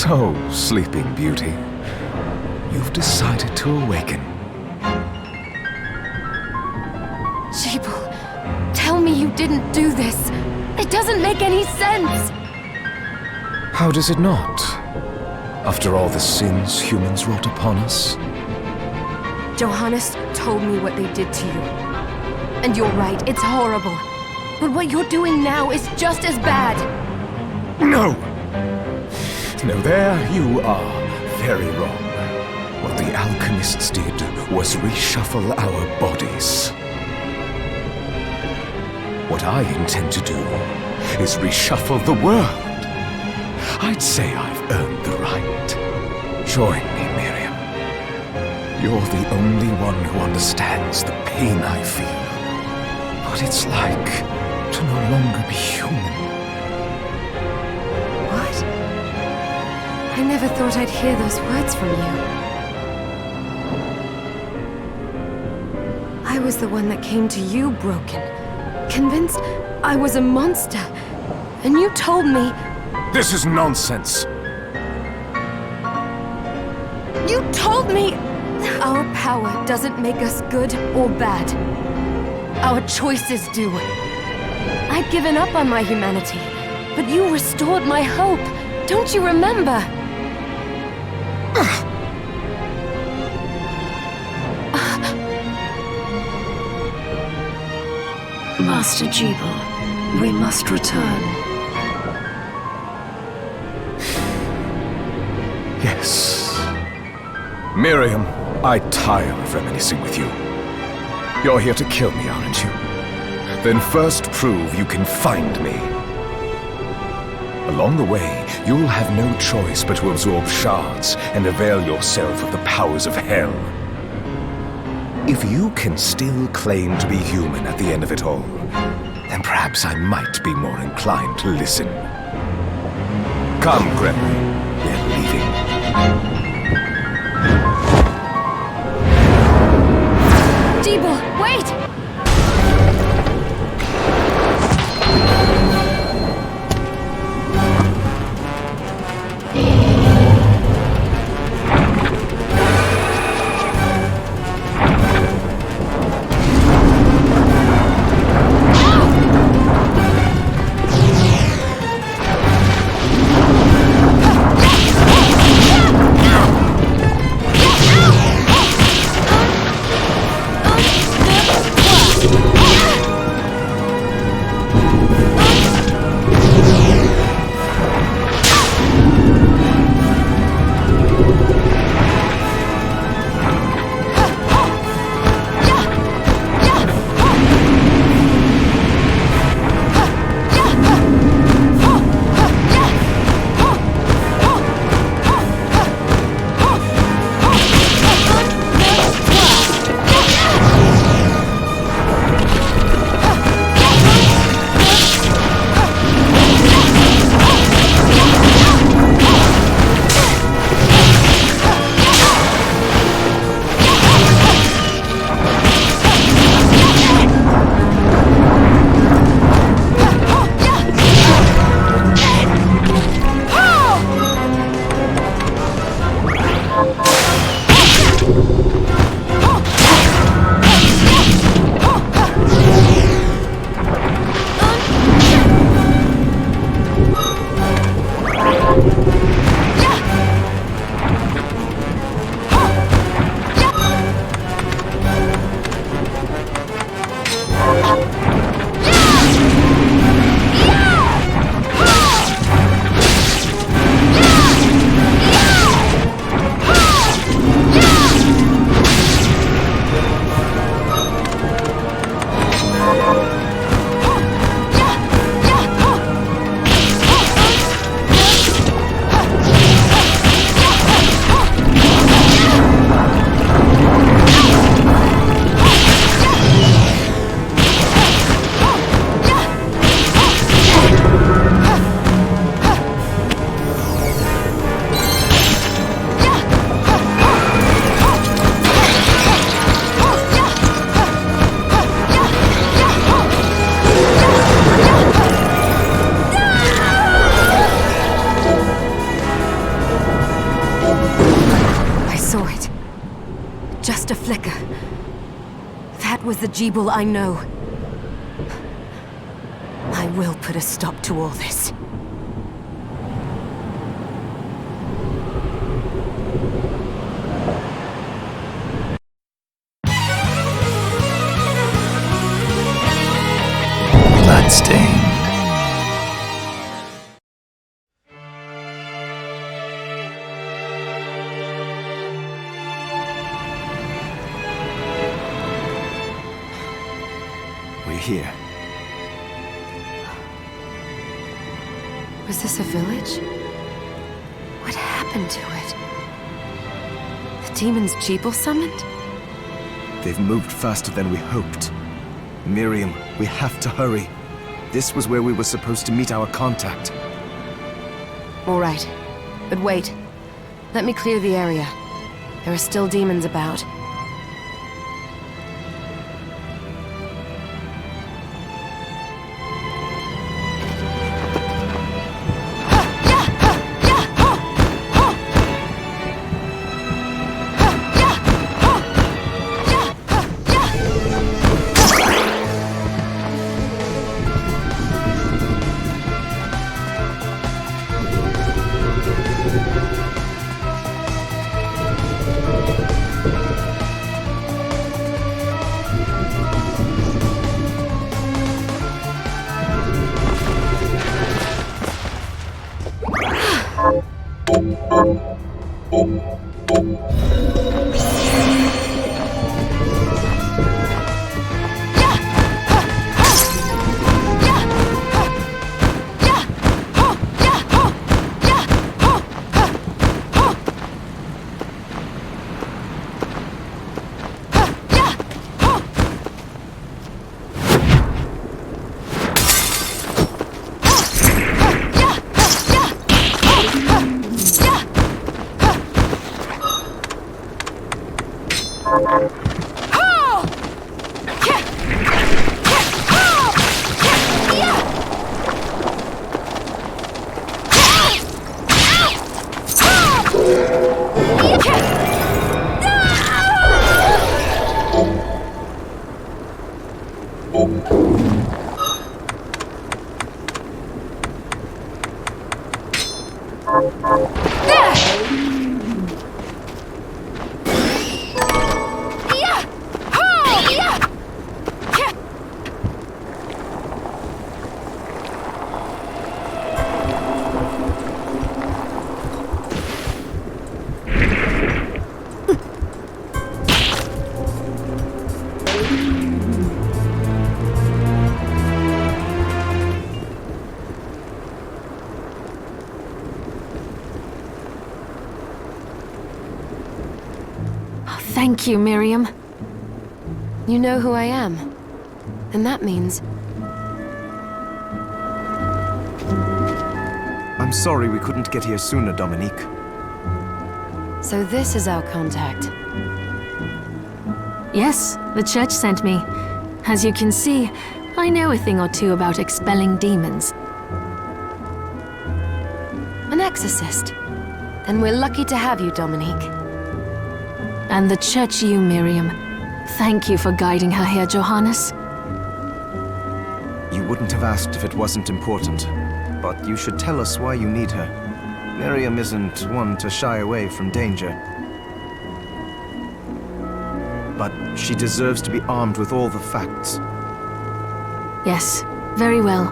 So, Sleeping Beauty, you've decided to awaken. Sheeple, tell me you didn't do this. It doesn't make any sense. How does it not? After all the sins humans wrought upon us? Johannes told me what they did to you. And you're right, it's horrible. But what you're doing now is just as bad. No! No, there you are very wrong. What the alchemists did was reshuffle our bodies. What I intend to do is reshuffle the world. I'd say I've earned the right. Join me, Miriam. You're the only one who understands the pain I feel. What it's like to no longer be human. I never thought I'd hear those words from you. I was the one that came to you broken, convinced I was a monster. And you told me... This is nonsense. You told me... Our power doesn't make us good or bad. Our choices do. I'd given up on my humanity, but you restored my hope. Don't you remember? Master Jeeble, we must return. Yes. Miriam, I tire of reminiscing with you. You're here to kill me, aren't you? Then first prove you can find me. Along the way, you'll have no choice but to absorb shards and avail yourself of the powers of hell. If you can still claim to be human at the end of it all, then perhaps I might be more inclined to listen. Come, Gregory. We're leaving. Jeeble, wait! Just a flicker. That was the Jeeble I know. I will put a stop to all this. Bloodstained. We're here. Was this a village? What happened to it? The demons Jeeble summoned? They've moved faster than we hoped. Miriam, we have to hurry. This was where we were supposed to meet our contact. All right. But wait. Let me clear the area. There are still demons about. Thank you, Miriam. You know who I am. And that means... I'm sorry we couldn't get here sooner, Dominique. So this is our contact. Yes, the church sent me. As you can see, I know a thing or two about expelling demons. An exorcist. Then we're lucky to have you, Dominique. And the church you, Miriam. Thank you for guiding her here, Johannes. You wouldn't have asked if it wasn't important. But you should tell us why you need her. Miriam isn't one to shy away from danger. But she deserves to be armed with all the facts. Yes, very well.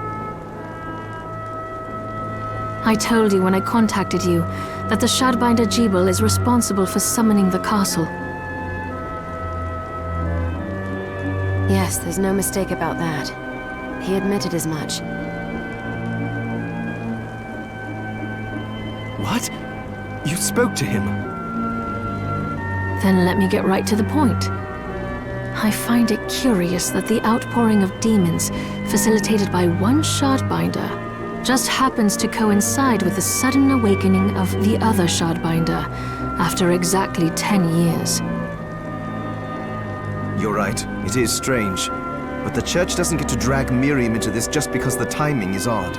I told you when I contacted you that the Shardbinder Jebel is responsible for summoning the castle. Yes, there's no mistake about that. He admitted as much. What? You spoke to him? Then let me get right to the point. I find it curious that the outpouring of demons, facilitated by one Shardbinder, just happens to coincide with the sudden awakening of the other Shardbinder after exactly 10 years. You're right, it is strange. But the church doesn't get to drag Miriam into this just because the timing is odd.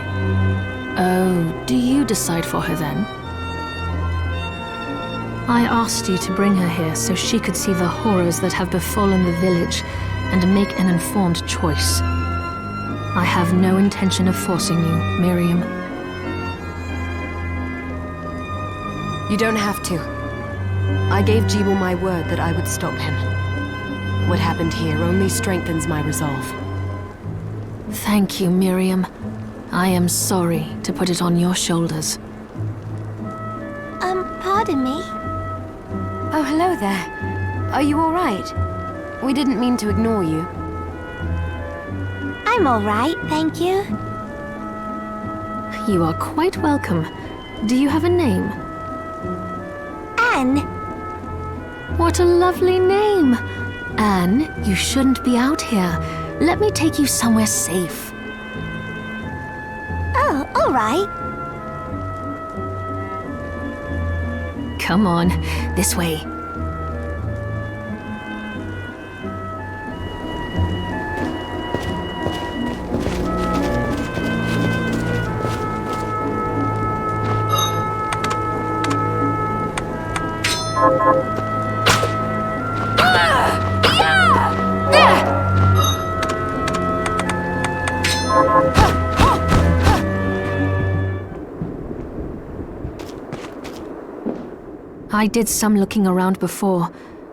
Oh, do you decide for her then? I asked you to bring her here so she could see the horrors that have befallen the village and make an informed choice. I have no intention of forcing you, Miriam. You don't have to. I gave Jebel my word that I would stop him. What happened here only strengthens my resolve. Thank you, Miriam. I am sorry to put it on your shoulders. Pardon me? Oh, hello there. Are you all right? We didn't mean to ignore you. I'm all right, thank you. You are quite welcome. Do you have a name? Anne. What a lovely name! Anne, you shouldn't be out here. Let me take you somewhere safe. Oh, all right. Come on, this way. I did some looking around before,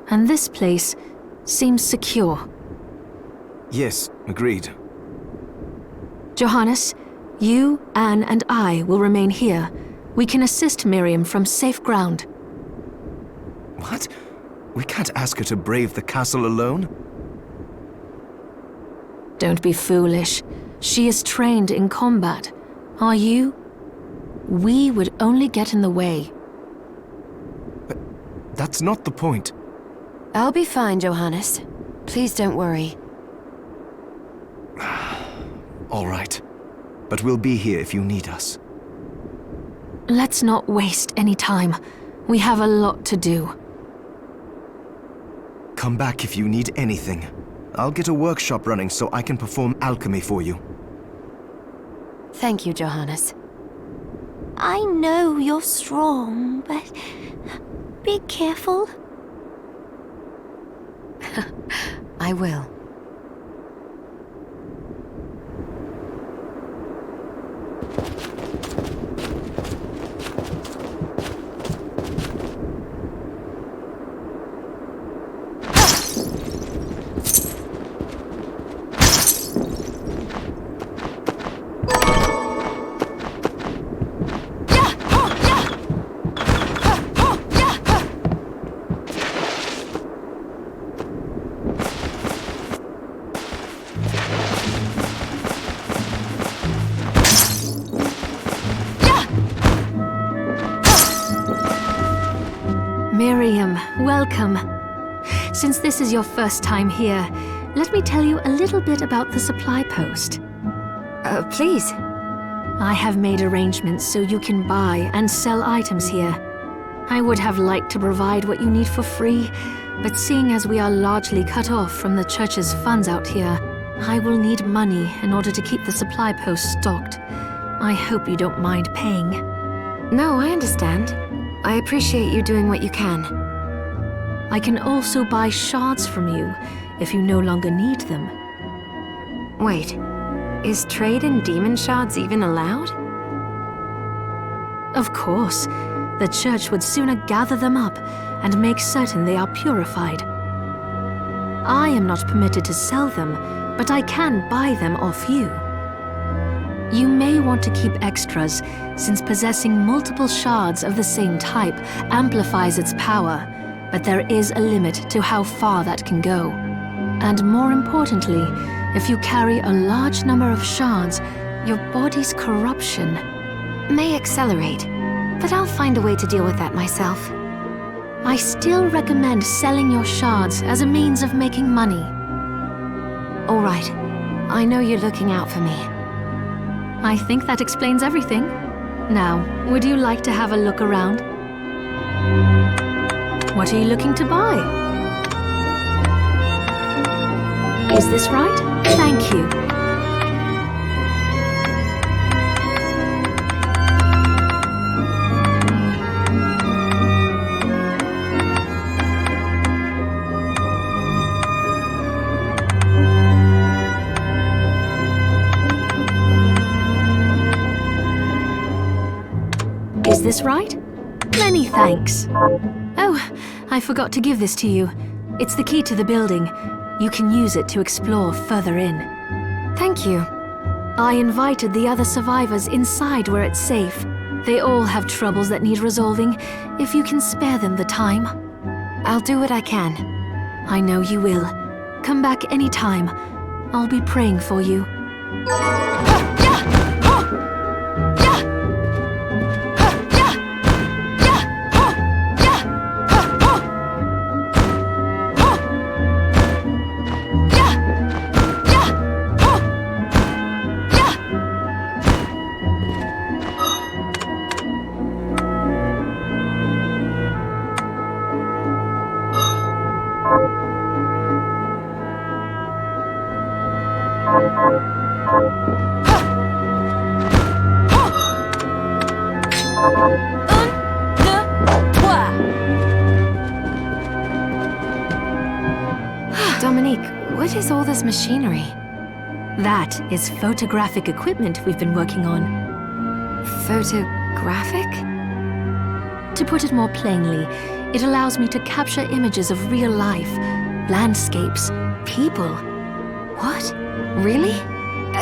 and this place seems secure. Yes, agreed. Johannes, you, Anne, and I will remain here. We can assist Miriam from safe ground. What? We can't ask her to brave the castle alone? Don't be foolish. She is trained in combat. Are you? We would only get in the way. That's not the point. I'll be fine, Johannes. Please don't worry. All right. But we'll be here if you need us. Let's not waste any time. We have a lot to do. Come back if you need anything. I'll get a workshop running so I can perform alchemy for you. Thank you, Johannes. I know you're strong, but be careful. I will. Welcome. Since this is your first time here, let me tell you a little bit about the supply post. Please. I have made arrangements so you can buy and sell items here. I would have liked to provide what you need for free, but seeing as we are largely cut off from the church's funds out here, I will need money in order to keep the supply post stocked. I hope you don't mind paying. No, I understand. I appreciate you doing what you can. I can also buy shards from you if you no longer need them. Wait, is trade in demon shards even allowed? Of course. The church would sooner gather them up and make certain they are purified. I am not permitted to sell them, but I can buy them off you. You may want to keep extras, since possessing multiple shards of the same type amplifies its power, but there is a limit to how far that can go. And more importantly, if you carry a large number of shards, your body's corruption may accelerate, but I'll find a way to deal with that myself. I still recommend selling your shards as a means of making money. All right. I know you're looking out for me. I think that explains everything. Now, would you like to have a look around? What are you looking to buy? Is this right? Thank you. Is this right? Many thanks. Oh, I forgot to give this to you. It's the key to the building. You can use it to explore further in. Thank you. I invited the other survivors inside where it's safe. They all have troubles that need resolving, if you can spare them the time. I'll do what I can. I know you will. Come back anytime. I'll be praying for you. Dominique, what is all this machinery? That is photographic equipment we've been working on. Photographic? To put it more plainly, it allows me to capture images of real life, landscapes, people. What? Really?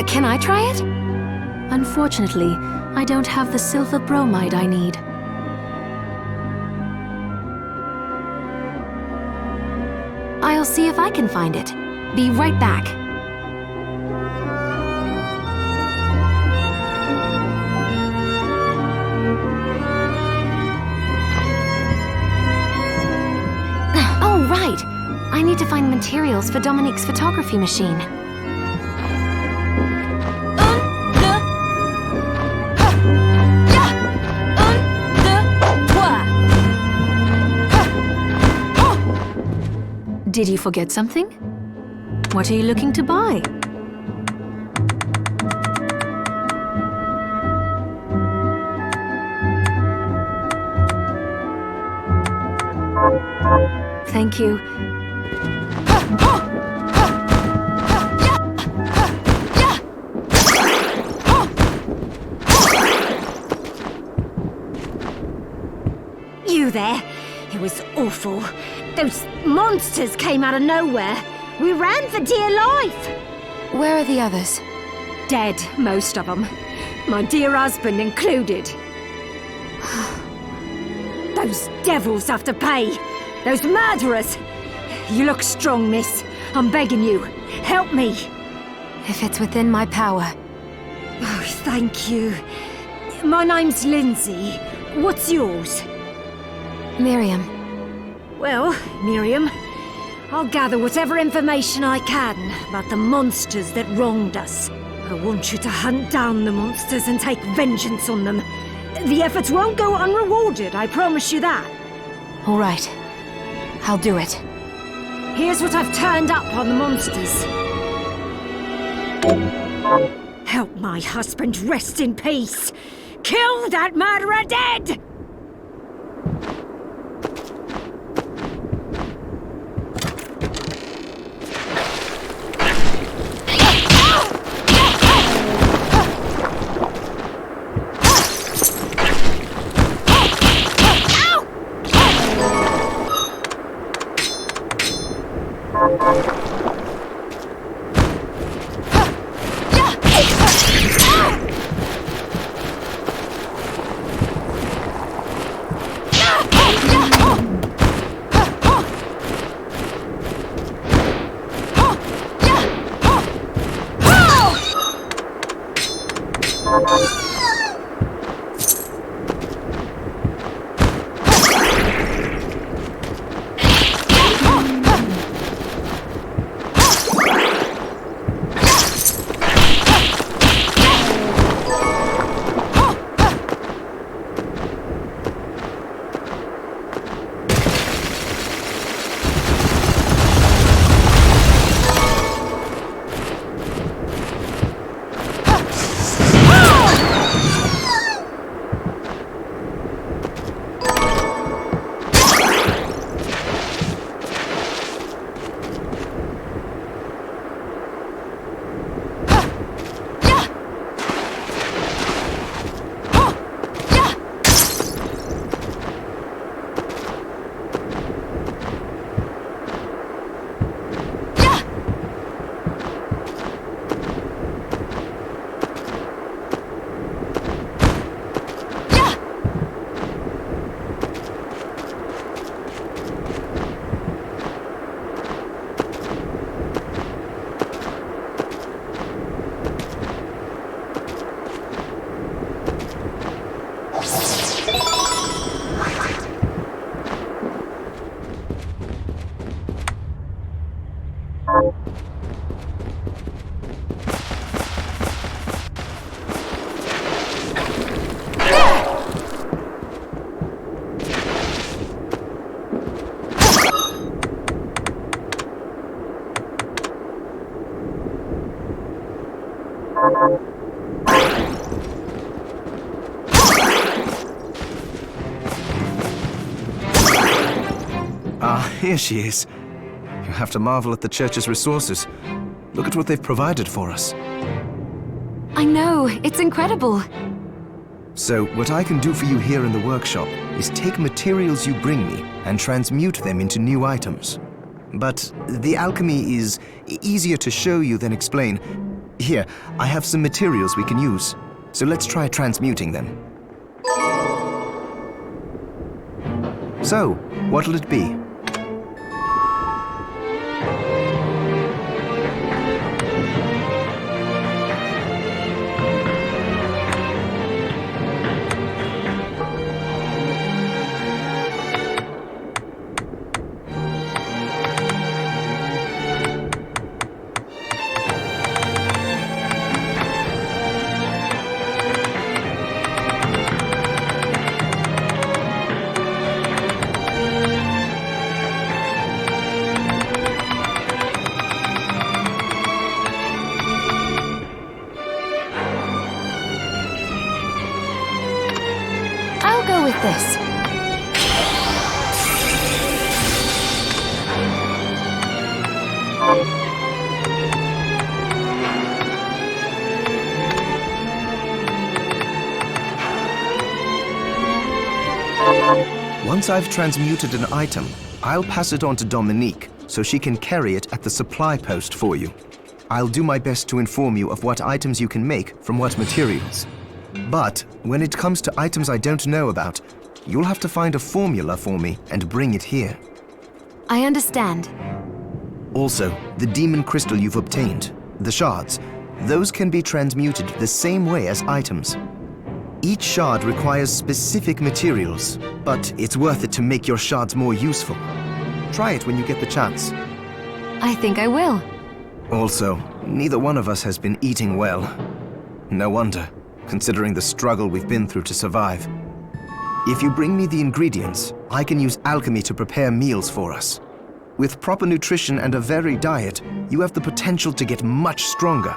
Can I try it? Unfortunately, I don't have the silver bromide I need. I'll see if I can find it. Be right back. Oh, right. I need to find materials for Dominique's photography machine. Did you forget something? What are you looking to buy? Thank you. You there? It was awful. Those monsters came out of nowhere. We ran for dear life. Where are the others? Dead, most of them. My dear husband included. Those devils have to pay. Those murderers. You look strong, miss. I'm begging you. Help me. If it's within my power. Oh, thank you. My name's Lindsay. What's yours? Miriam. Well, Miriam, I'll gather whatever information I can about the monsters that wronged us. I want you to hunt down the monsters and take vengeance on them. The efforts won't go unrewarded, I promise you that. All right. I'll do it. Here's what I've turned up on the monsters. Help my husband rest in peace. Kill that murderer dead! Here she is. You have to marvel at the church's resources. Look at what they've provided for us. I know, it's incredible. So, what I can do for you here in the workshop is take materials you bring me and transmute them into new items. But the alchemy is easier to show you than explain. Here, I have some materials we can use. So let's try transmuting them. So, what'll it be? I'll go with this. Once I've transmuted an item, I'll pass it on to Dominique so she can carry it at the supply post for you. I'll do my best to inform you of what items you can make from what materials. But when it comes to items I don't know about, you'll have to find a formula for me and bring it here. I understand. Also, the demon crystal you've obtained, the shards, those can be transmuted the same way as items. Each shard requires specific materials, but it's worth it to make your shards more useful. Try it when you get the chance. I think I will. Also, neither one of us has been eating well. No wonder, considering the struggle we've been through to survive. If you bring me the ingredients, I can use alchemy to prepare meals for us. With proper nutrition and a varied diet, you have the potential to get much stronger.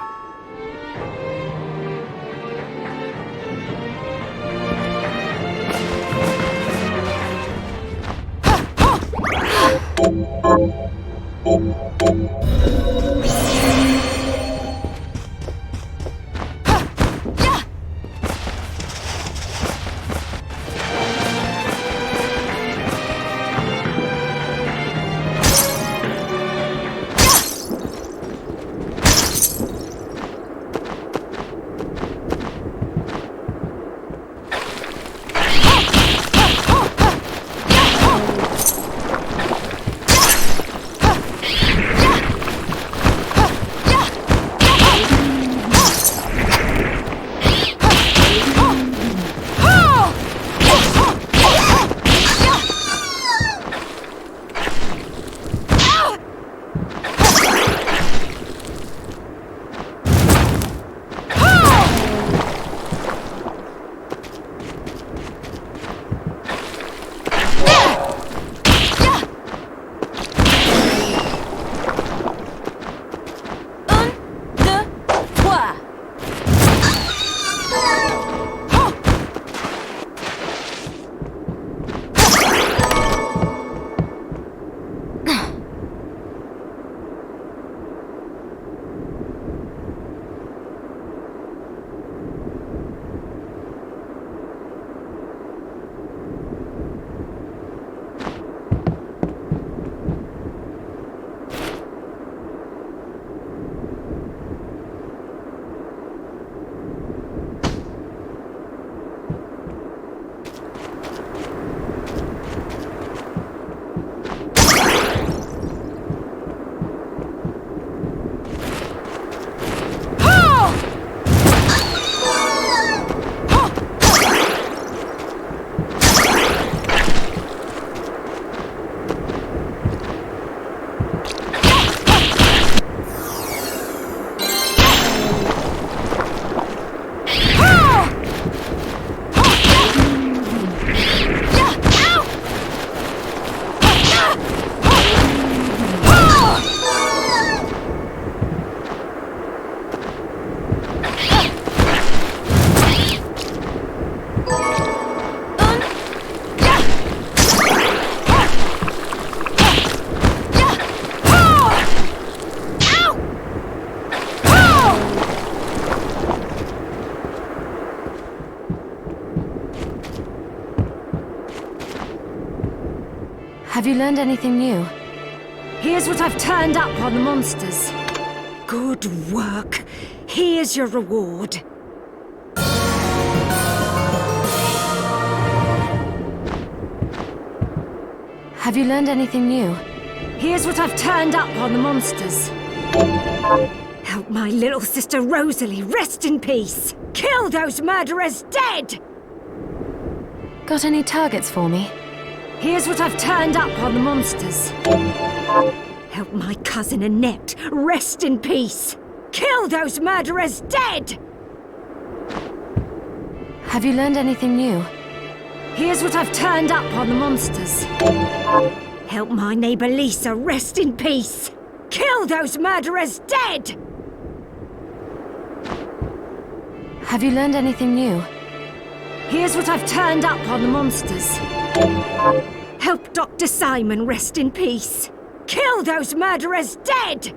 Have you learned anything new? Here's what I've turned up on the monsters. Good work. Here's your reward. Have you learned anything new? Here's what I've turned up on the monsters. Help my little sister Rosalie rest in peace. Kill those murderers dead! Got any targets for me? Here's what I've turned up on the monsters. Help my cousin Annette rest in peace. Kill those murderers dead! Have you learned anything new? Here's what I've turned up on the monsters. Help my neighbor Lisa rest in peace. Kill those murderers dead! Have you learned anything new? Here's what I've turned up on the monsters. Help Dr. Simon rest in peace. Kill those murderers dead!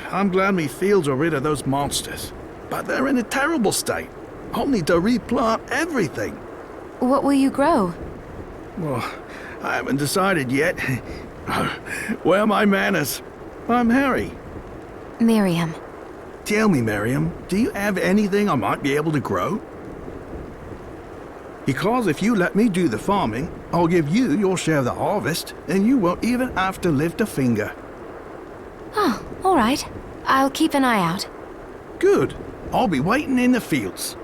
I'm glad me fields are rid of those monsters. But they're in a terrible state. I'll need to replant everything. What will you grow? Well, I haven't decided yet. Where are my manners? I'm Harry. Miriam. Tell me, Miriam, do you have anything I might be able to grow? Because if you let me do the farming, I'll give you your share of the harvest, and you won't even have to lift a finger. Oh, all right. I'll keep an eye out. Good. I'll be waiting in the fields.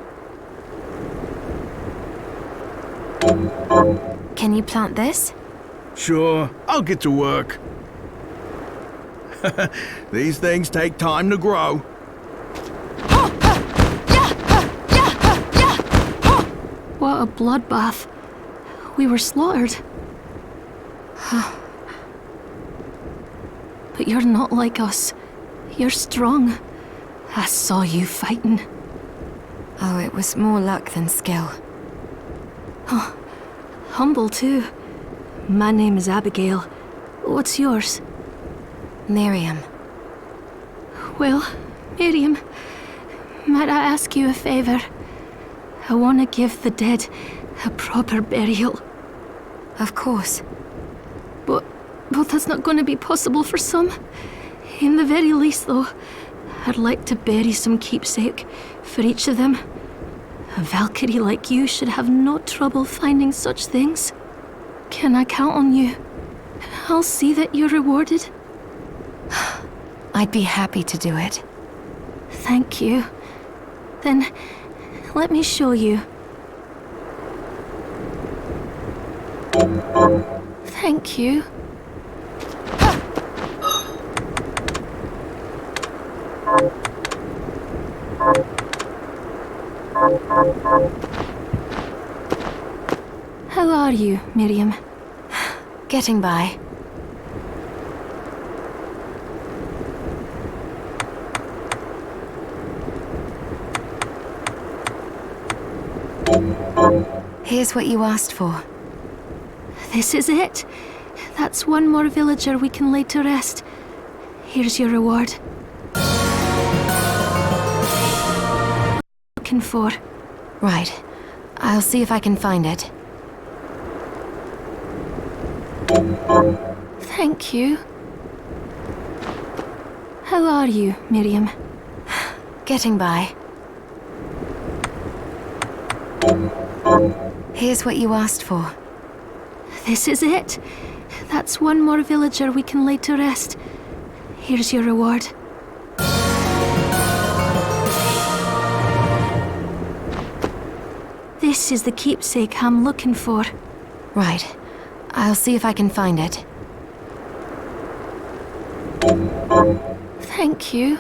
Can you plant this? Sure, I'll get to work. These things take time to grow. What a bloodbath. We were slaughtered. But you're not like us. You're strong. I saw you fighting. Oh, it was more luck than skill. Oh, humble too. My name is Abigail. What's yours? Miriam. Well, Miriam, might I ask you a favor? I want to give the dead a proper burial. Of course. But that's not going to be possible for some. In the very least, though, I'd like to bury some keepsake for each of them. A Valkyrie like you should have no trouble finding such things. Can I count on you? I'll see that you're rewarded. I'd be happy to do it. Thank you. Then, let me show you. Thank you. How are you, Miriam? Getting by. Here's what you asked for. This is it. That's one more villager we can lay to rest. Here's your reward. Looking for. Right. I'll see if I can find it. Thank you. How are you, Miriam? Getting by. Here's what you asked for. This is it. That's one more villager we can lay to rest. Here's your reward. This is the keepsake I'm looking for. Right. I'll see if I can find it. Thank you.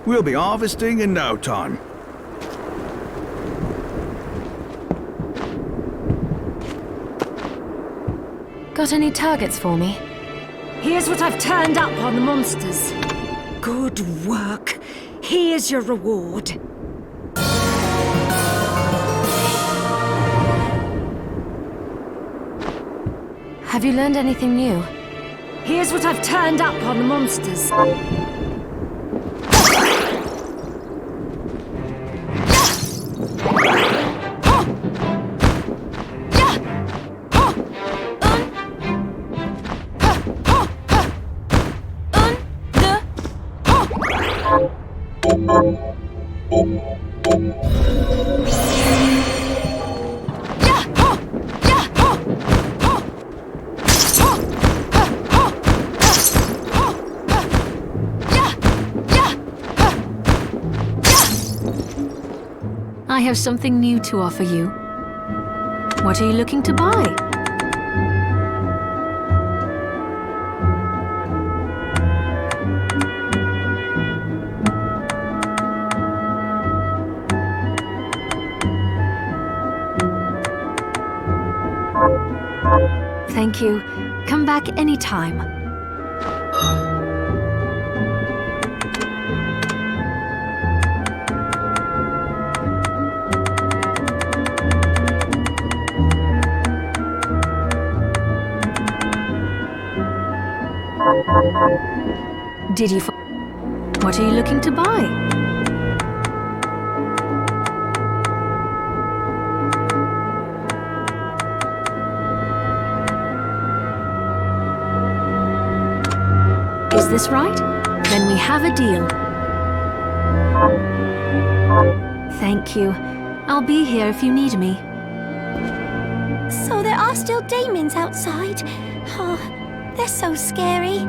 We'll be harvesting in no time. Got any targets for me? Here's what I've turned up on the monsters. Good work. Here's your reward. Have you learned anything new? Here's what I've turned up on the monsters. I have something new to offer you. What are you looking to buy? Thank you. Come back anytime. Did you... What are you looking to buy? Is this right? Then we have a deal. Thank you. I'll be here if you need me. So there are still demons outside. Oh, they're so scary.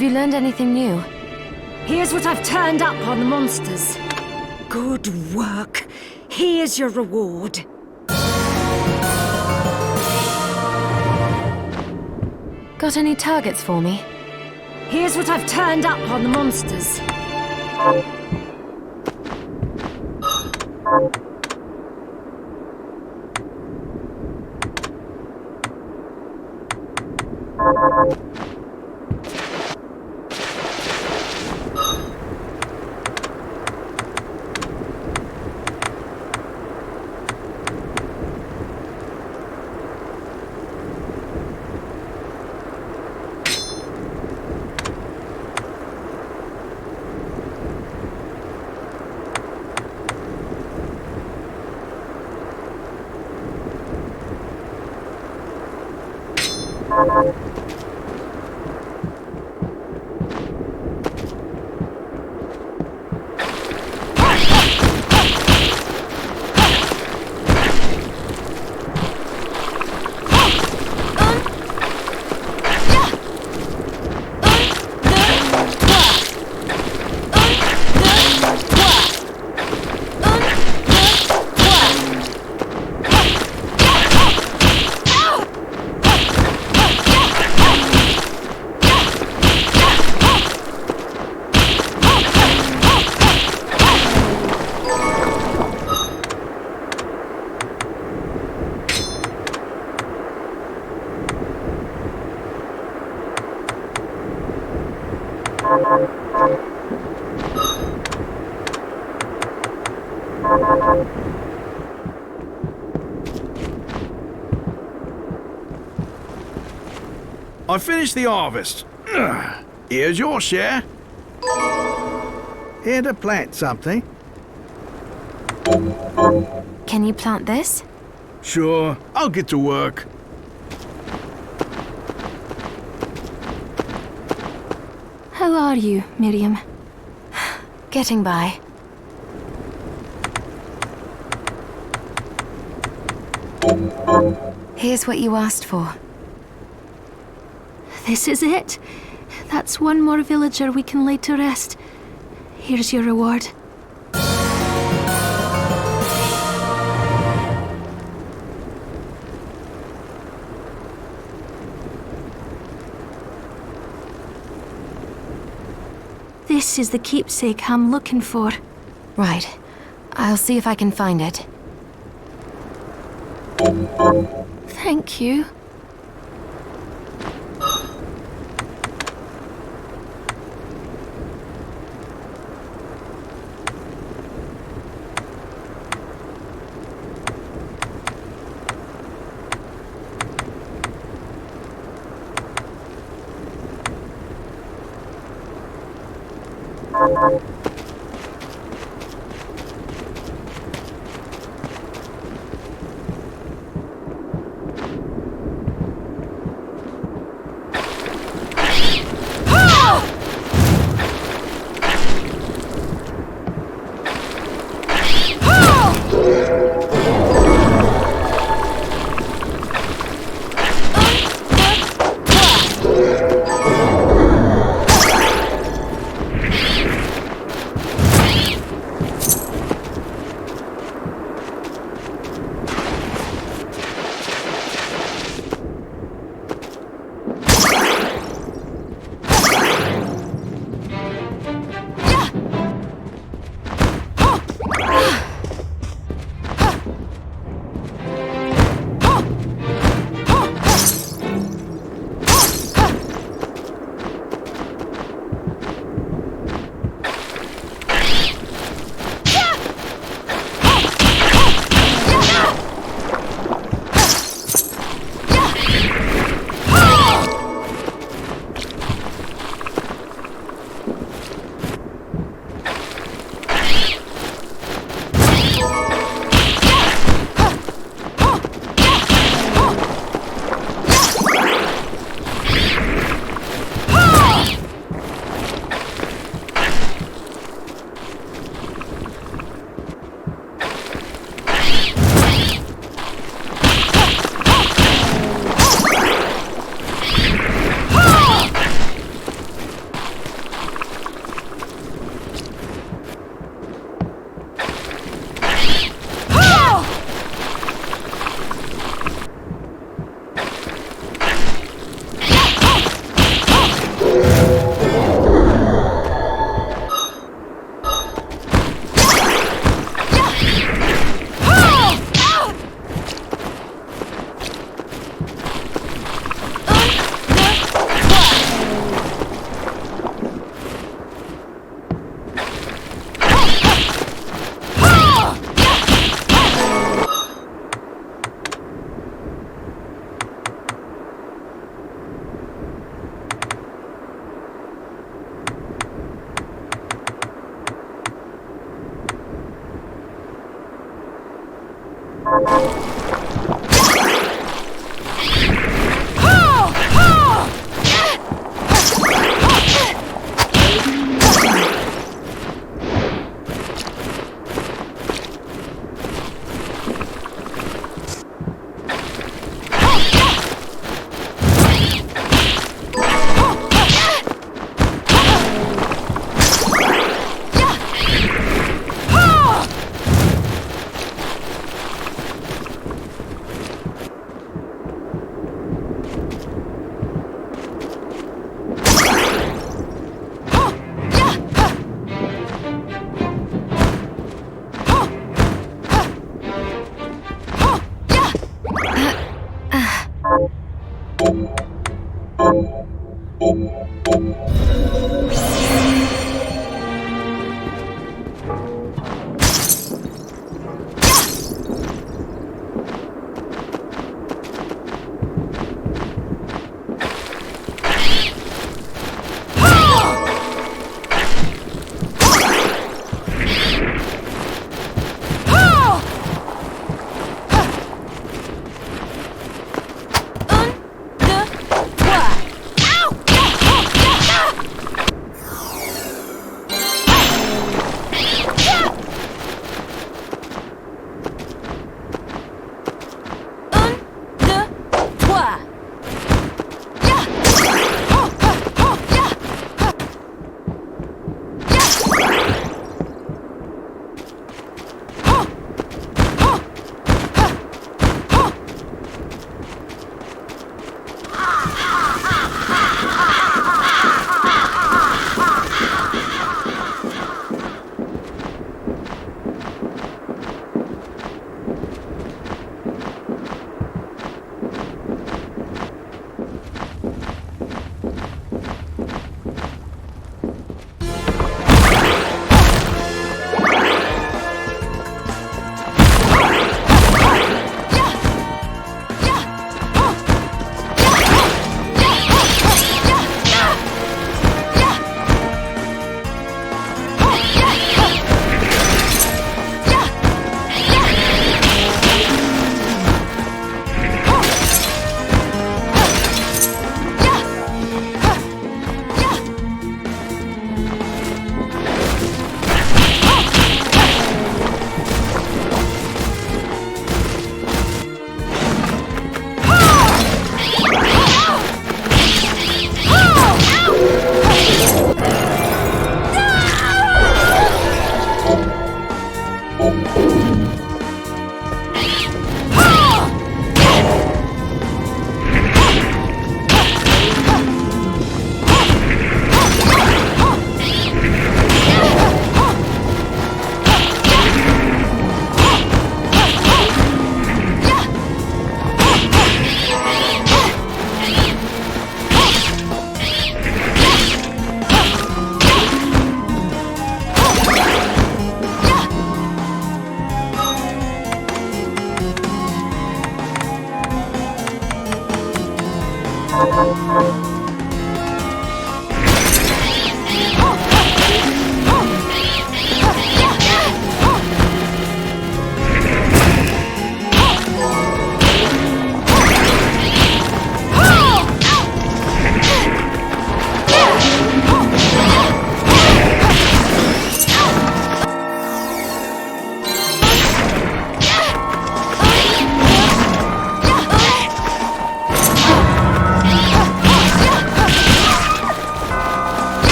Have you learned anything new? Here's what I've turned up on the monsters. Good work. Here's your reward. Got any targets for me? Here's what I've turned up on the monsters. I finished the harvest. Here's your share. Here to plant something. Can you plant this? Sure, I'll get to work. How are you, Miriam? Getting by. Here's what you asked for. This is it. That's one more villager we can lay to rest. Here's your reward. This is the keepsake I'm looking for. Right. I'll see if I can find it. Thank you.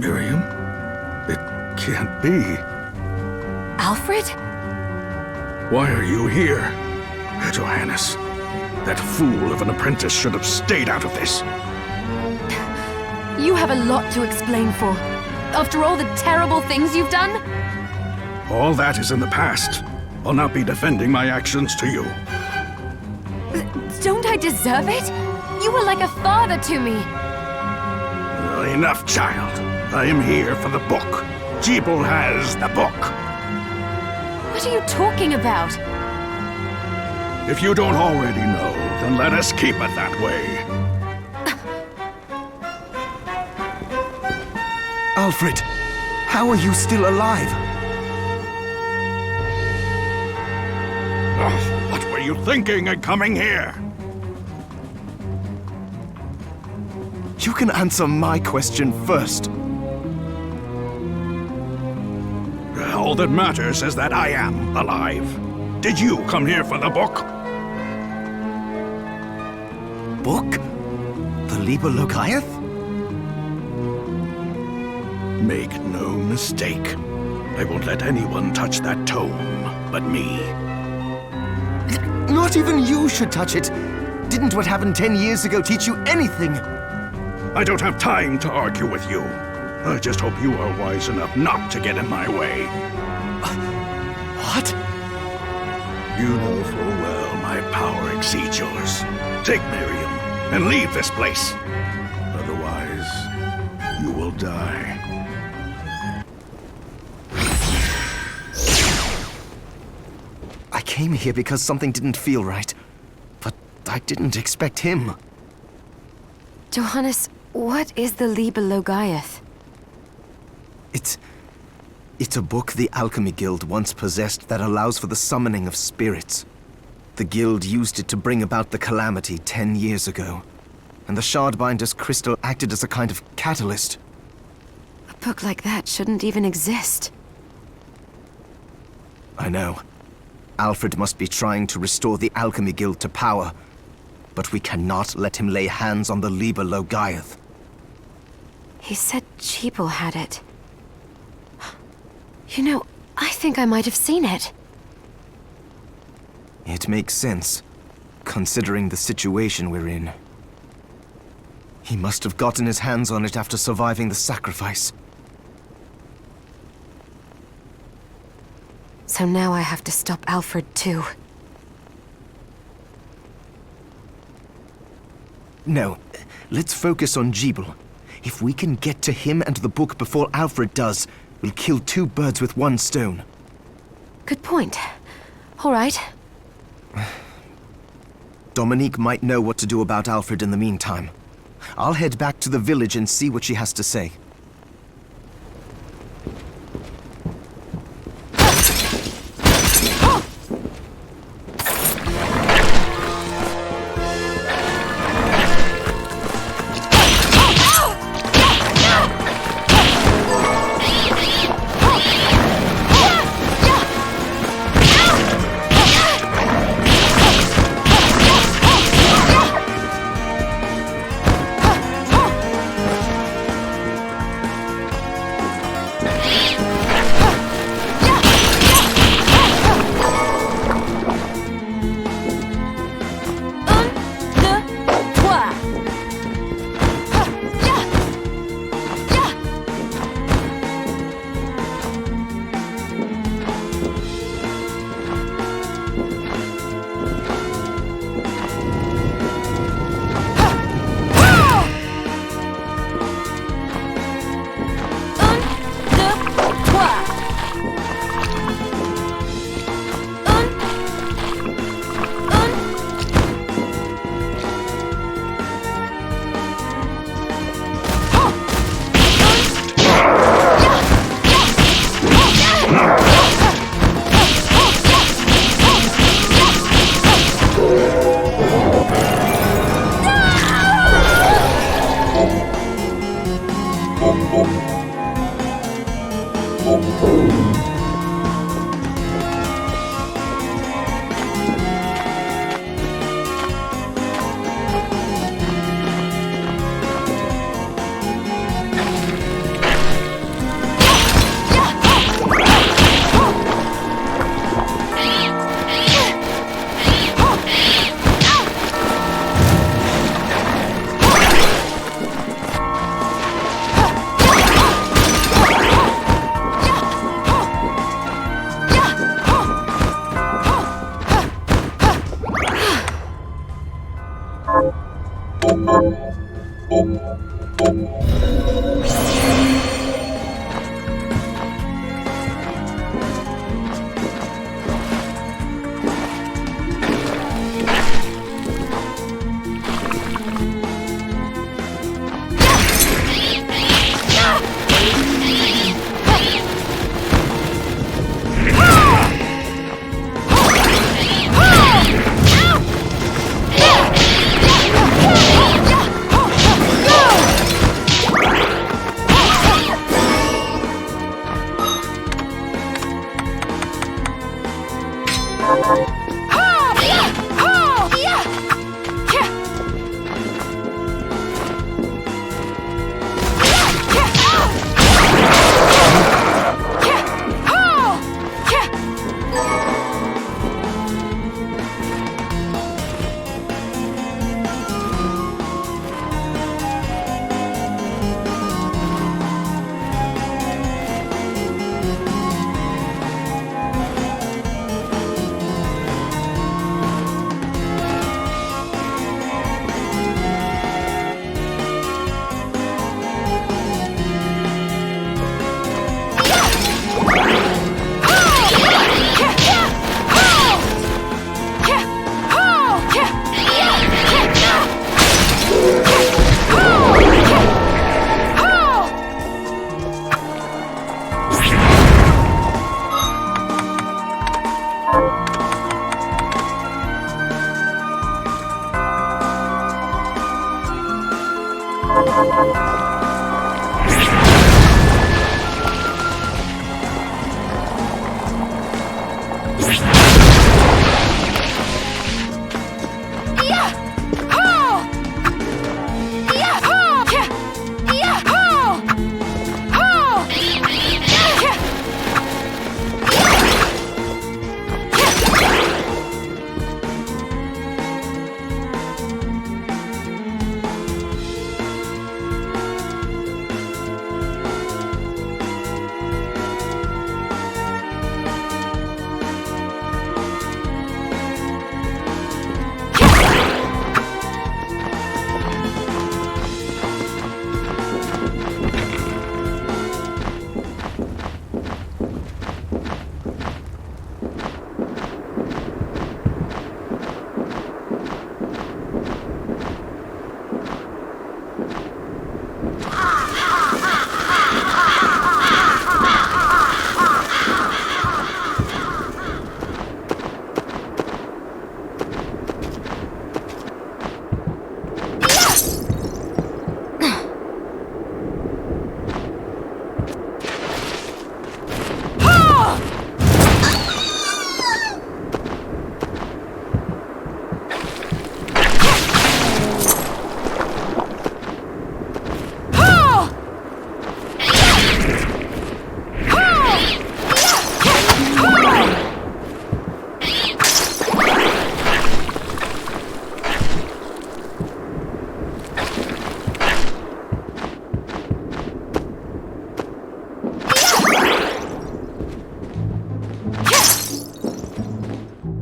Miriam? It can't be. Alfred? Why are you here? Johannes, that fool of an apprentice should have stayed out of this. You have a lot to explain for. After all the terrible things you've done? All that is in the past. I'll not be defending my actions to you. Don't I deserve it? You were like a father to me. Enough, child. I am here for the book. Jeeble has the book. What are you talking about? If you don't already know, then let us keep it that way. Alfred, how are you still alive? Oh, what were you thinking in coming here? You can answer my question first. All that matters is that I am alive. Did you come here for the book? Book? The Liber Logaeth? Make no mistake. I won't let anyone touch that tome but me. Not even you should touch it. Didn't what happened 10 years ago teach you anything? I don't have time to argue with you. I just hope you are wise enough not to get in my way. What? You know full well my power exceeds yours. Take Miriam and leave this place. Otherwise, you will die. I came here because something didn't feel right. But I didn't expect him. Johannes, what is the Liber Logaeth? It's a book the Alchemy Guild once possessed that allows for the summoning of spirits. The Guild used it to bring about the calamity 10 years ago, and the Shardbinder's crystal acted as a kind of catalyst. A book like that shouldn't even exist. I know. Alfred must be trying to restore the Alchemy Guild to power, but we cannot let him lay hands on the Liber Logaeth. He said Jeeble had it. You know, I think I might have seen it. It makes sense, considering the situation we're in. He must have gotten his hands on it after surviving the sacrifice. So now I have to stop Alfred too. No, let's focus on Jeeble. If we can get to him and the book before Alfred does, we'll kill two birds with one stone. Good point. All right. Dominique might know what to do about Alfred in the meantime. I'll head back to the village and see what she has to say.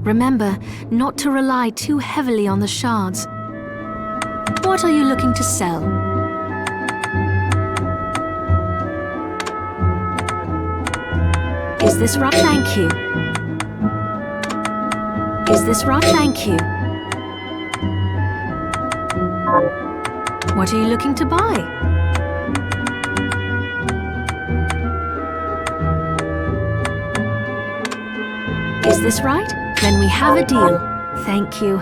Remember, not to rely too heavily on the shards. What are you looking to sell? Is this right? Thank you. Is this right? Thank you. What are you looking to buy? Is this right? Then we have a deal. Thank you.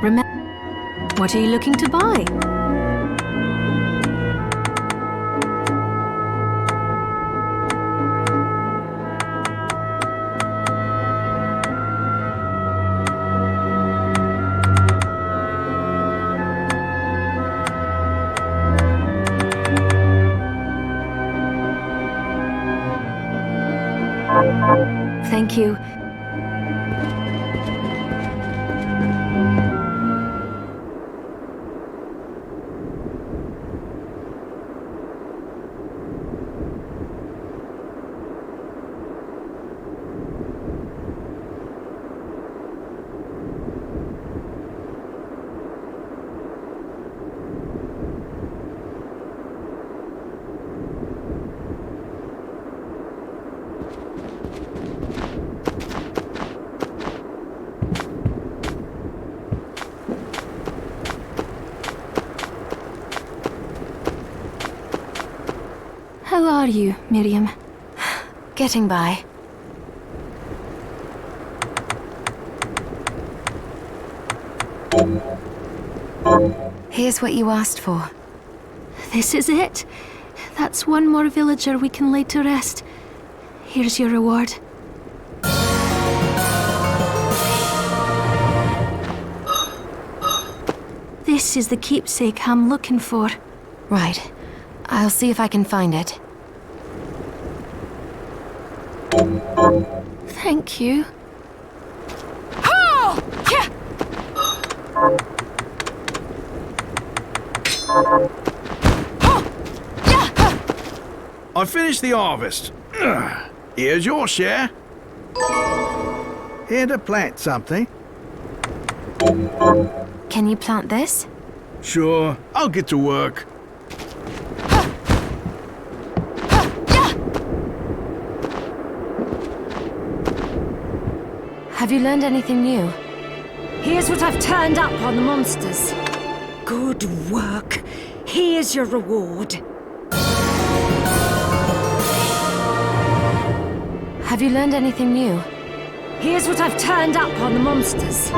Remember, what are you looking to buy? Thank you. How are you, Miriam? Getting by. Here's what you asked for. This is it. That's one more villager we can lay to rest. Here's your reward. This is the keepsake I'm looking for. Right. I'll see if I can find it. Thank you. I finished the harvest. Here's your share. Here to plant something. Can you plant this? Sure, I'll get to work. Have you learned anything new? Here's what I've turned up on the monsters. Good work. Here's your reward. Have you learned anything new? Here's what I've turned up on the monsters.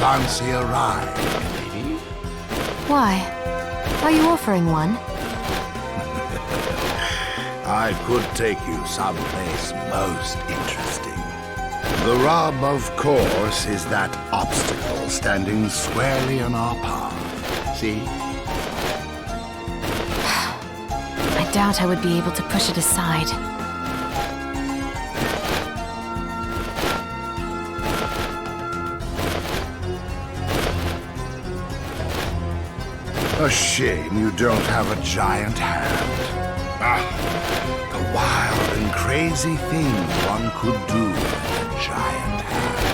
fancy a ride, lady? Why? Are you offering one? I could take you someplace most interesting. The rub, of course, is that obstacle standing squarely in our path. See? I doubt I would be able to push it aside. A shame you don't have a giant hand. The wild and crazy things one could do with a giant hand.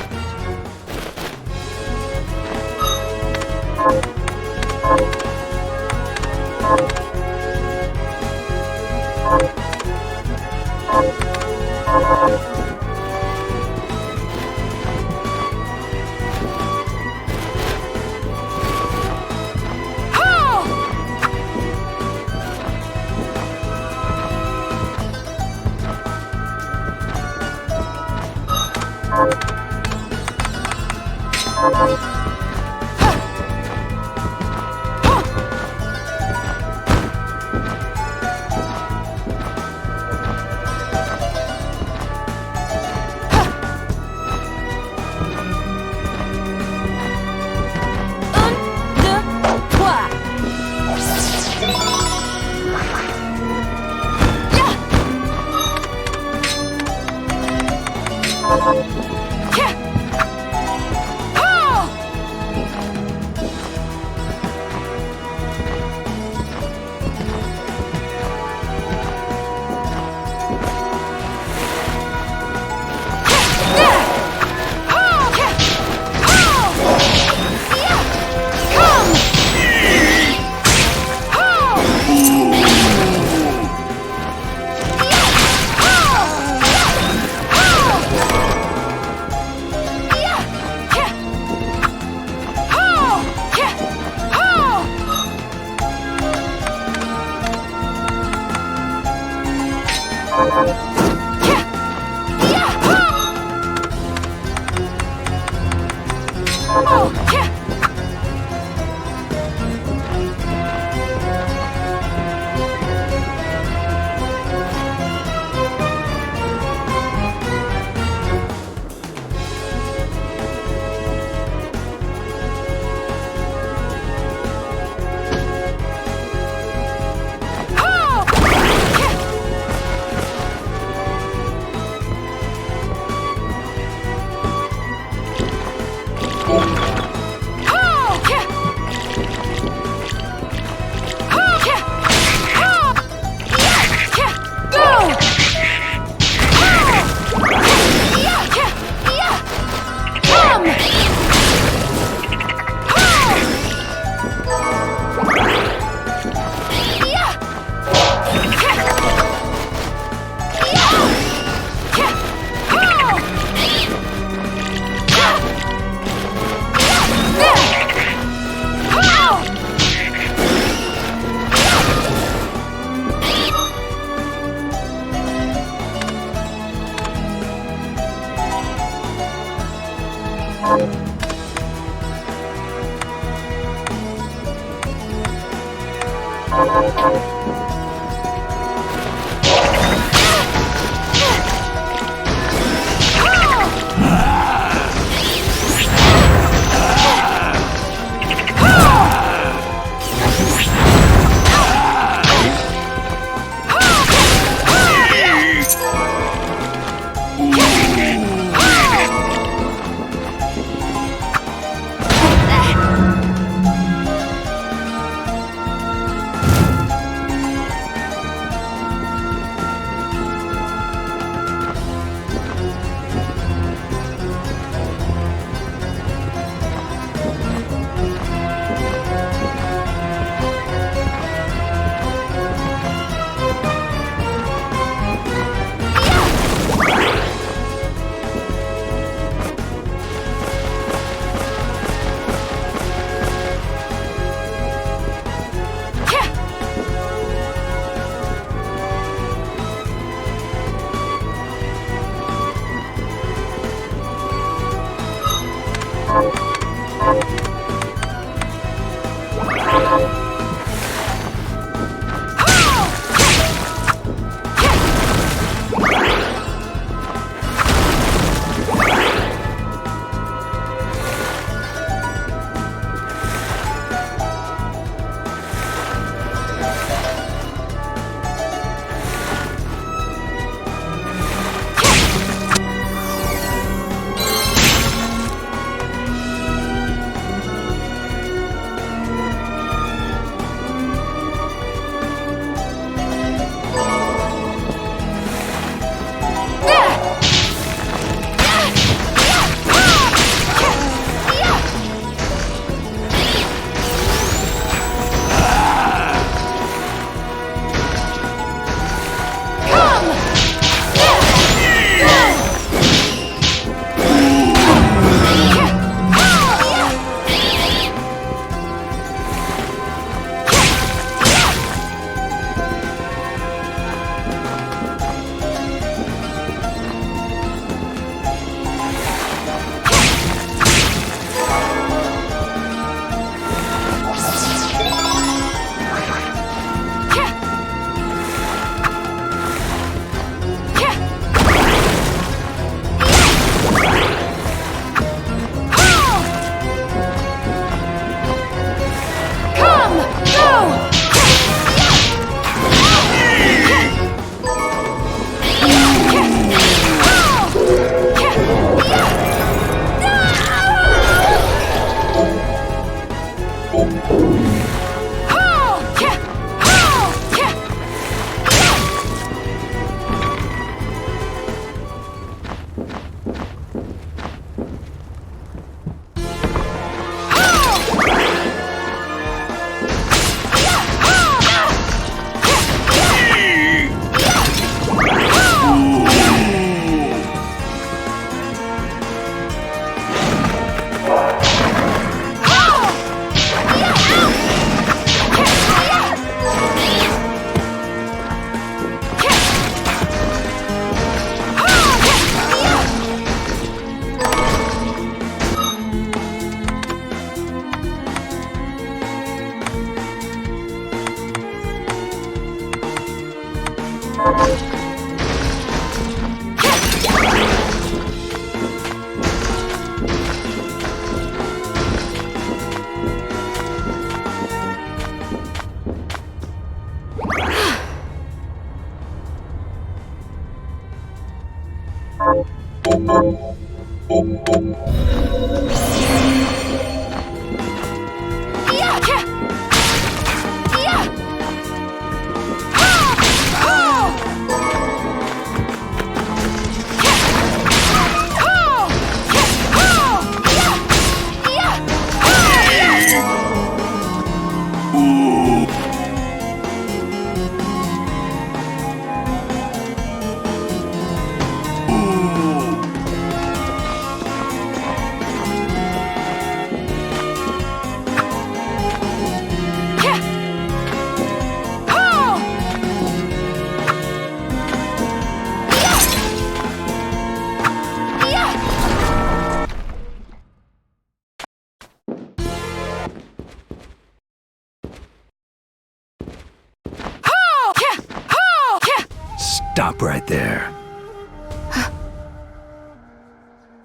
Stop right there.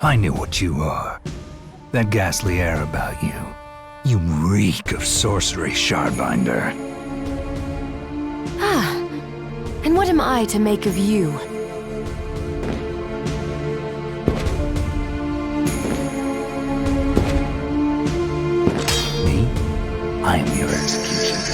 I knew what you are. That ghastly air about you. You reek of sorcery, Shardbinder. And what am I to make of you? Me? I am your executioner.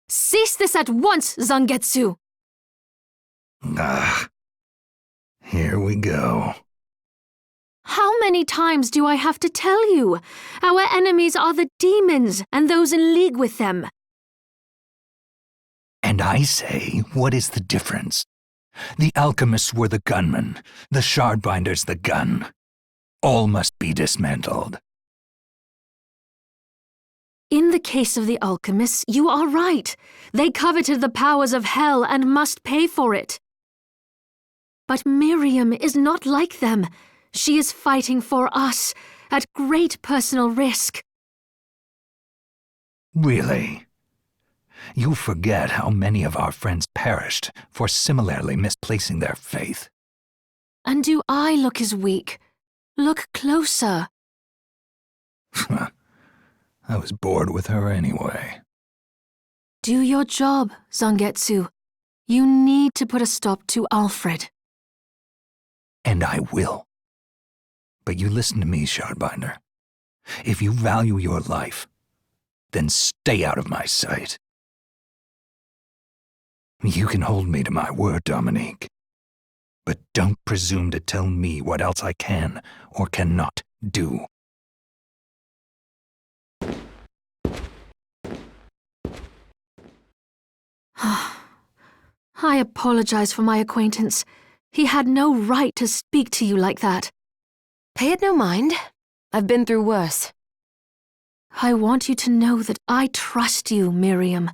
Cease this at once, Zangetsu! Here we go. How many times do I have to tell you? Our enemies are the demons and those in league with them. And I say, what is the difference? The alchemists were the gunmen, the Shardbinders the gun. All must be dismantled. In the case of the alchemists, you are right. They coveted the powers of hell and must pay for it. But Miriam is not like them. She is fighting for us, at great personal risk. Really? You forget how many of our friends perished for similarly misplacing their faith. And do I look as weak? Look closer. I was bored with her anyway. Do your job, Zangetsu. You need to put a stop to Alfred. And I will. But you listen to me, Shardbinder. If you value your life, then stay out of my sight. You can hold me to my word, Dominique. But don't presume to tell me what else I can or cannot do. I apologize for my acquaintance. He had no right to speak to you like that. Pay it no mind. I've been through worse. I want you to know that I trust you, Miriam,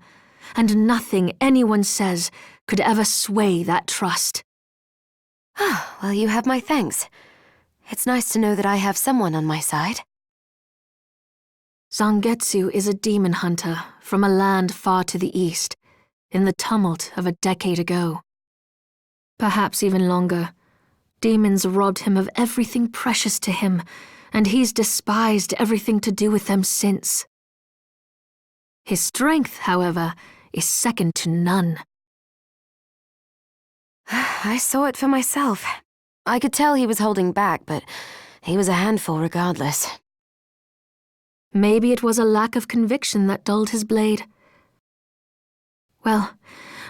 and nothing anyone says could ever sway that trust. Well, you have my thanks. It's nice to know that I have someone on my side. Zangetsu is a demon hunter from a land far to the east, in the tumult of a decade ago. Perhaps even longer. Demons robbed him of everything precious to him, and he's despised everything to do with them since. His strength, however, is second to none. I saw it for myself. I could tell he was holding back, but he was a handful regardless. Maybe it was a lack of conviction that dulled his blade. Well,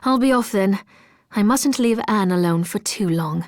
I'll be off then. I mustn't leave Anne alone for too long.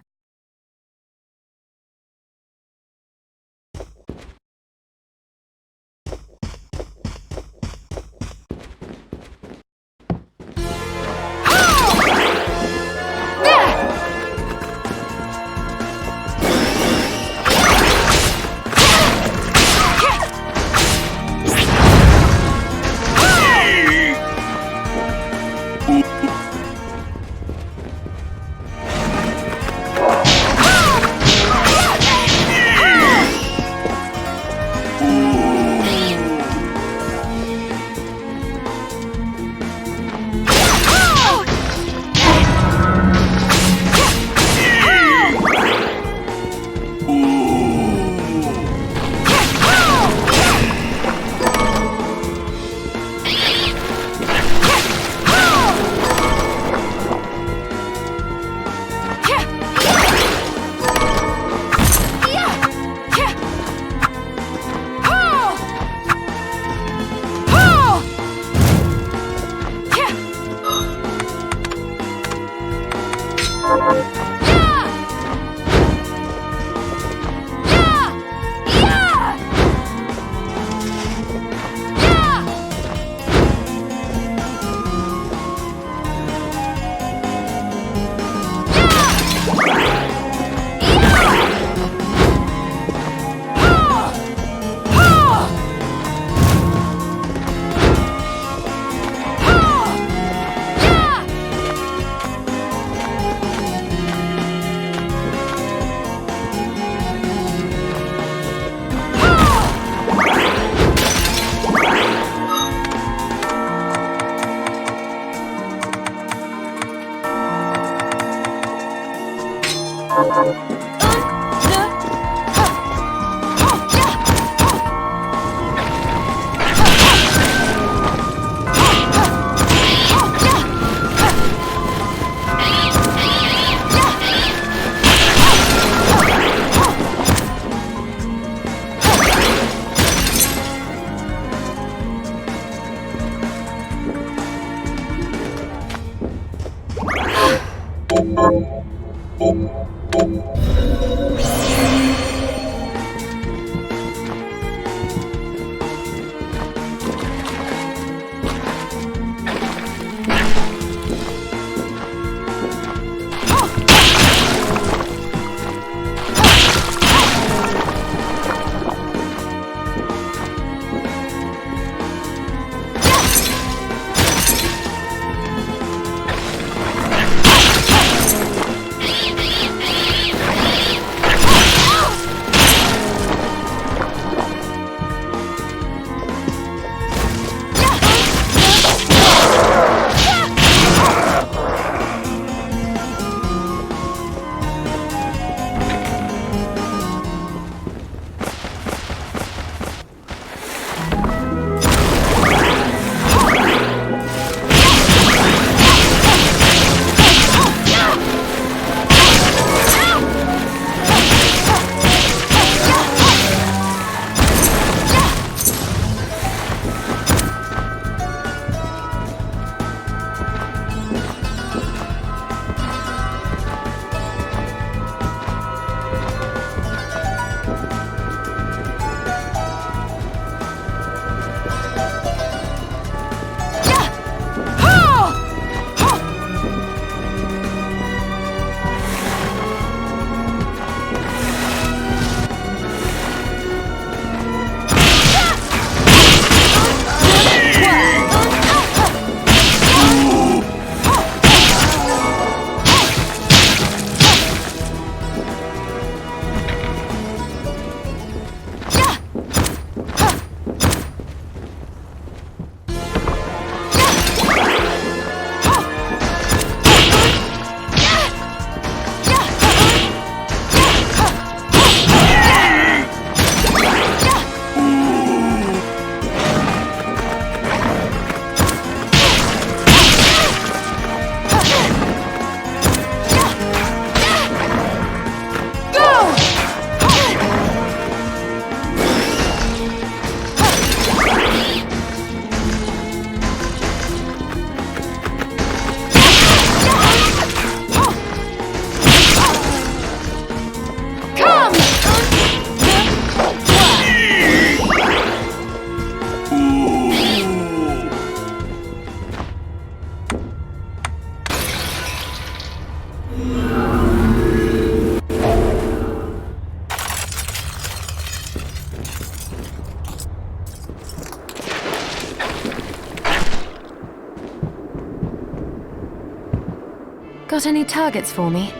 Got any targets for me?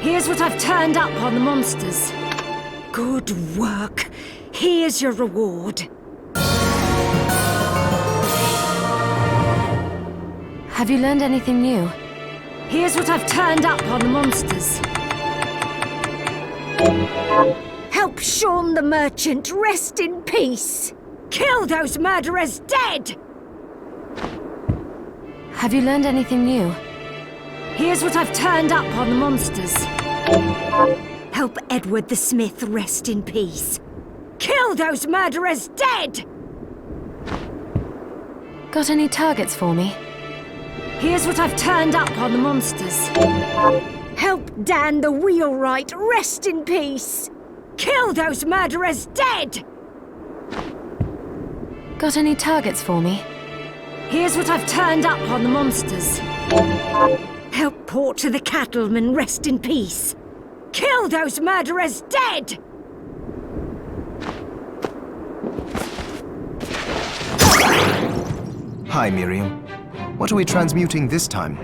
Here's what I've turned up on the monsters. Good work. Here's your reward. Have you learned anything new? Here's what I've turned up on the monsters. Help Sean the Merchant rest in peace. Kill those murderers dead! Have you learned anything new? Here's what I've turned up on the monsters. Help Edward the Smith rest in peace. Kill those murderers dead! Got any targets for me? Here's what I've turned up on the monsters. Help Dan the Wheelwright rest in peace. Kill those murderers dead! Got any targets for me? Here's what I've turned up on the monsters. Help Porter the Cattleman rest in peace. Kill those murderers dead! Hi, Miriam. What are we transmuting this time?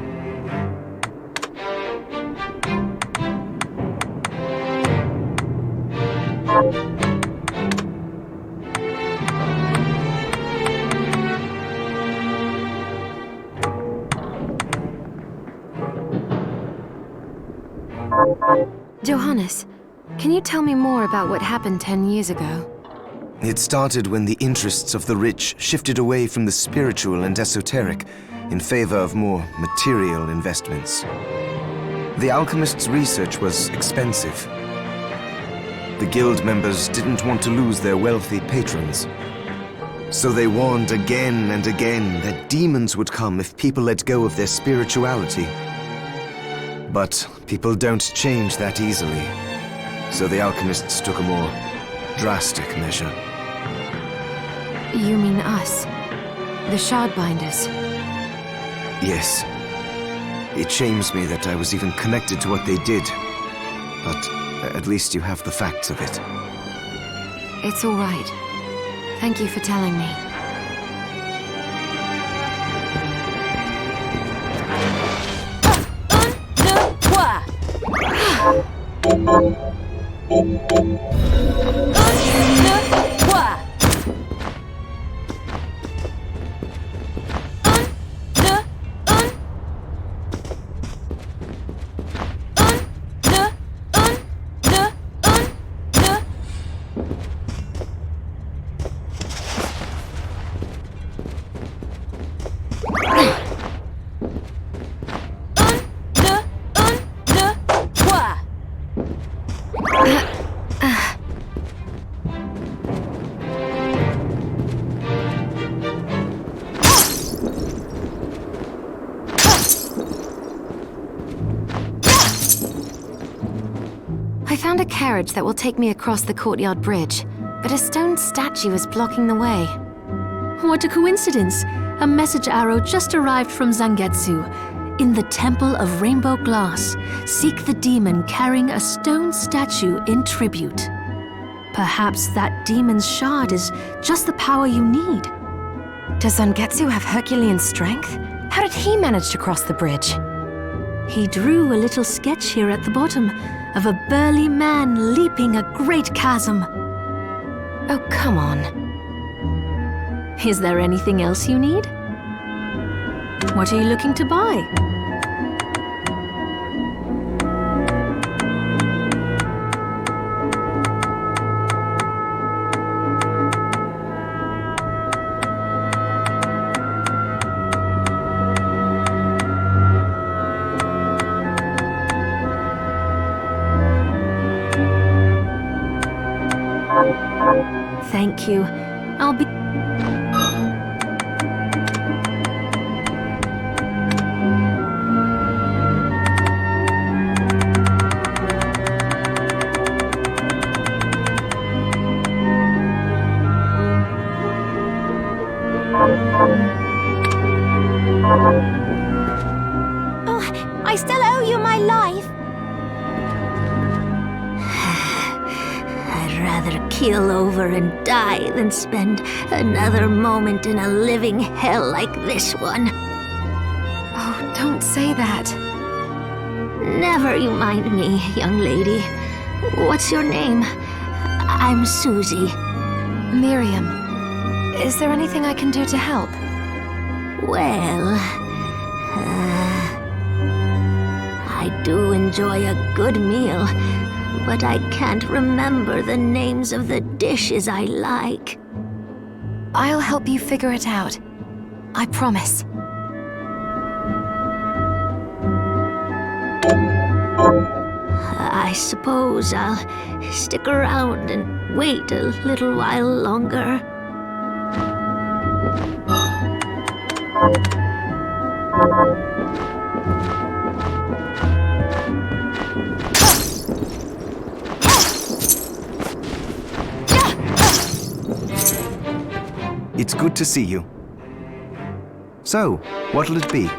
Johannes, can you tell me more about what happened 10 years ago? It started when the interests of the rich shifted away from the spiritual and esoteric in favor of more material investments. The alchemists' research was expensive. The guild members didn't want to lose their wealthy patrons. So they warned again and again that demons would come if people let go of their spirituality. But people don't change that easily. So the alchemists took a more drastic measure. You mean us? The Shardbinders? Yes. It shames me that I was even connected to what they did. But at least you have the facts of it. It's all right. Thank you for telling me. I found a carriage that will take me across the courtyard bridge, but a stone statue is blocking the way. What a coincidence! A message arrow just arrived from Zangetsu. In the Temple of Rainbow Glass, seek the demon carrying a stone statue in tribute. Perhaps that demon's shard is just the power you need. Does Zangetsu have Herculean strength? How did he manage to cross the bridge? He drew a little sketch here at the bottom of a burly man leaping a great chasm. Oh, come on. Is there anything else you need? What are you looking to buy? Thank you. I'll be... Oh, I still owe you my life. I'd rather keel over and die than spend another moment in a living hell like this one. Oh, don't say that. Never you mind me, young lady. What's your name? I'm Susie. Miriam, is there anything I can do to help? Well, I do enjoy a good meal, but I can't remember the names of the dishes I like. I'll help you figure it out. I promise. I suppose I'll stick around and wait a little while longer. It's good to see you. So, what'll it be?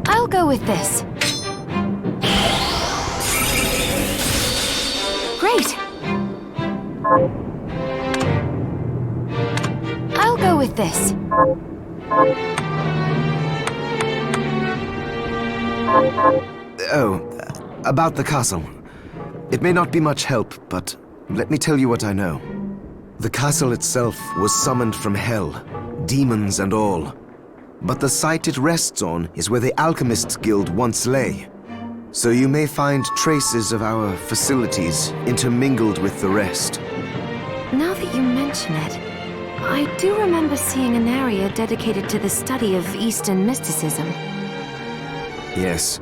I'll go with this. Great! I'll go with this. Oh, about the castle. It may not be much help, but let me tell you what I know. The castle itself was summoned from hell, demons and all. But the site it rests on is where the Alchemists Guild once lay. So you may find traces of our facilities intermingled with the rest. Now that you mention it, I do remember seeing an area dedicated to the study of Eastern mysticism. Yes,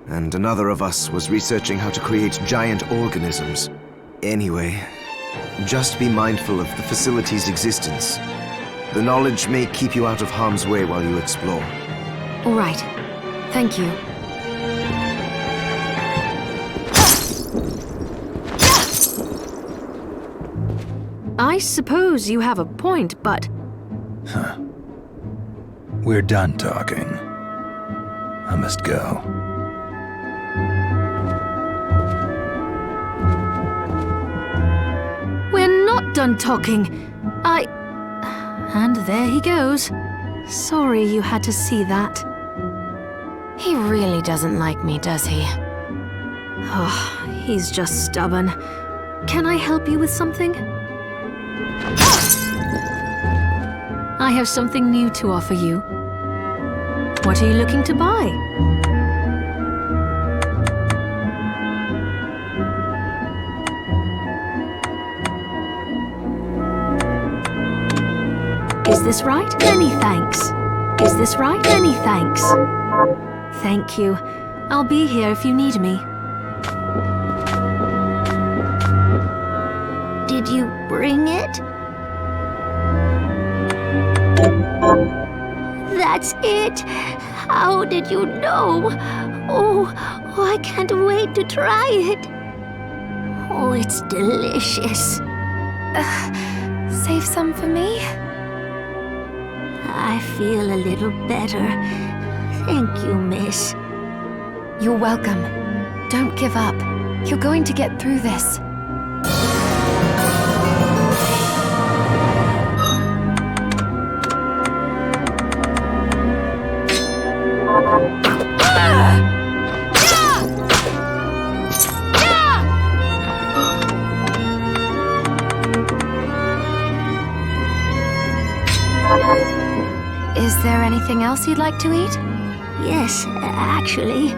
and another of us was researching how to create giant organisms. Anyway, just be mindful of the facility's existence. The knowledge may keep you out of harm's way while you explore. All right. Thank you. I suppose you have a point, but... We're done talking. I must go. We're not done talking. And there he goes. Sorry you had to see that. He really doesn't like me, does he? Oh, he's just stubborn. Can I help you with something? I have something new to offer you. What are you looking to buy? Is this right? Many thanks. Is this right? Many thanks. Thank you. I'll be here if you need me. Did you bring it? That's it! How did you know? Oh, I can't wait to try it. Oh, it's delicious. Save some for me? I feel a little better. Thank you, miss. You're welcome. Don't give up. You're going to get through this. Is there anything else you'd like to eat? Yes, actually.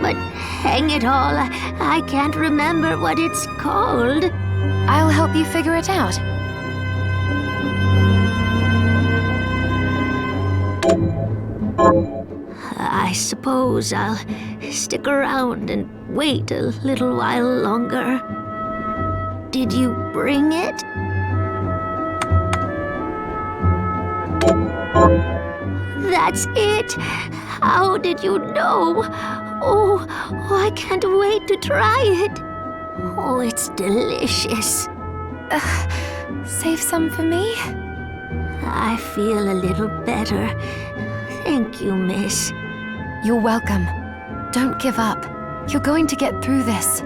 But hang it all, I can't remember what it's called. I'll help you figure it out. I suppose I'll stick around and wait a little while longer. Did you bring it? That's it! How did you know? Oh, I can't wait to try it. Oh, it's delicious. Save some for me? I feel a little better. Thank you, miss. You're welcome. Don't give up. You're going to get through this.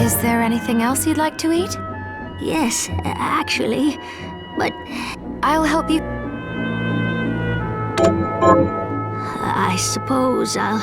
Is there anything else you'd like to eat? Yes, actually. But I'll help you. I suppose I'll...